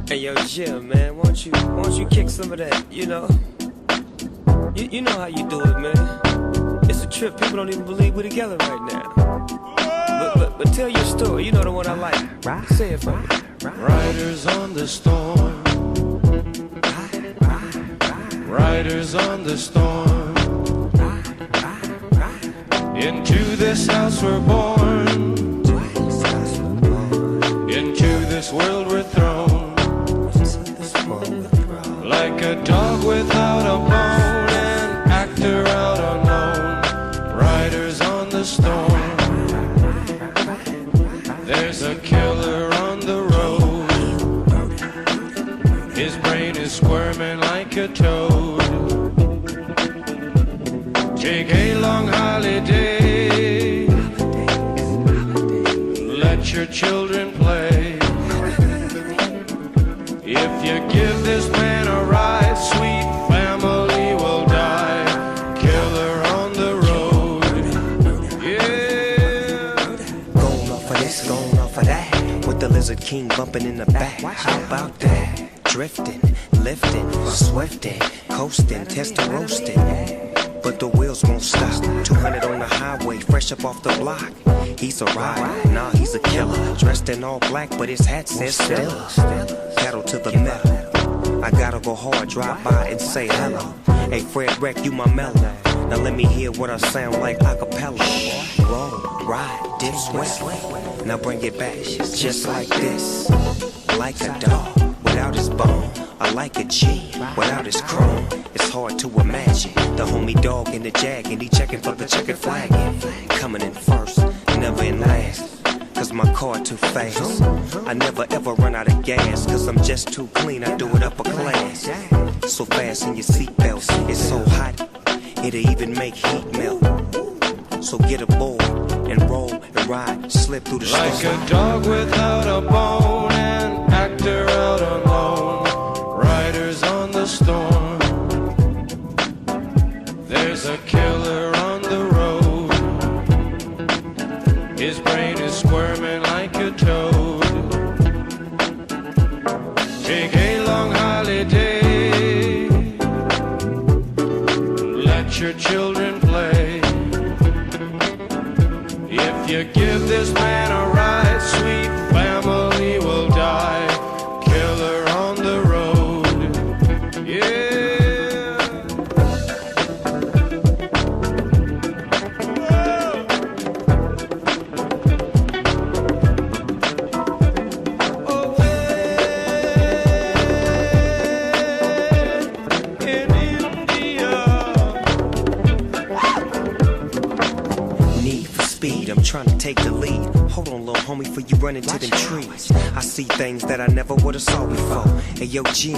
Hey yo, Jim, man, won't you kick some of that, you know? You know how you do it, man. It's a trip, people don't even believe we're together right now. But tell your story, you know the one I like. Say it for me. Riders on the storm. Riders on the storm. Into this house we're born. Into this world we're thrown. Like a dog without a bone, an actor out unknown. Riders on the storm. There's a killer on the road. His brain is squirming like a toad. Take a long holiday. Let your children play. If you give this man a ride, sweet family will die. Killer on the road. Yeah. Going off of this, going off of that. With the Lizard King bumping in the back. How about that? Drifting, lifting, swifting, coasting, testing, roasting. But the wheels won't stop. 200 on the highway, fresh up off the block. He's a rider, nah, he's a killer. Dressed in all black, but his hat says Stella. Pedal to the metal. I gotta go hard, drive by and say hello. Hey, Fred Wreck, you my mellow. Now let me hear what I sound like a cappella. Roll, ride, dip, sweat. Now bring it back, just like this. Like a dog without his bone. I like a G without his chrome. It's hard to imagine the homie dog in the jag, and he checking for the checkered flag. Coming in first, never in last. Cause my car too fast. I never ever run out of gas. Cause I'm just too clean, I do it upper class. So fast in your seatbelts, it's so hot, it'll even make heat melt. So get aboard and roll and ride, slip through the storm. Like a dog without a bone, an actor out alone. Riders on the storm. There's a killer on the road. His brain is squirming like a toad. Take a long holiday. Let your children play. If you give this man a ride, sweet family will die. Killer on the road. Yeah. I'm trying to take the lead. Hold on, little homie, before you run into them trees. I see things that I never would've saw before. Hey, yo, Jim,